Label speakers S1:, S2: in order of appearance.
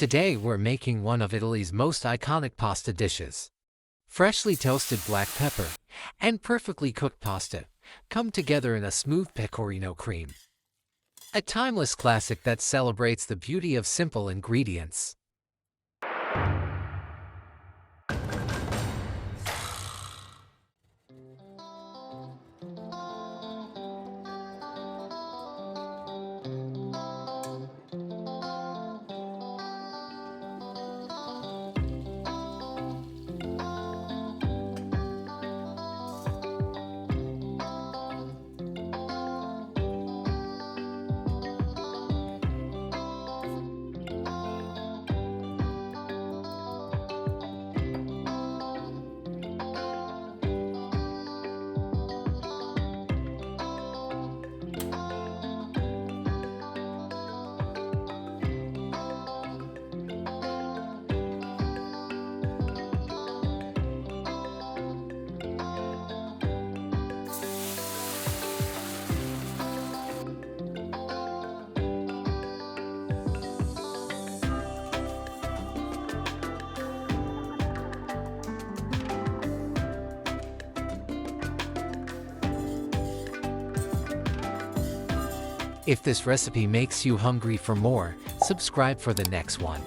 S1: Today we're making one of Italy's most iconic pasta dishes. Freshly toasted black pepper and perfectly cooked pasta come together in a smooth pecorino cream. A timeless classic that celebrates the beauty of simple ingredients. If this recipe makes you hungry for more, subscribe for the next one.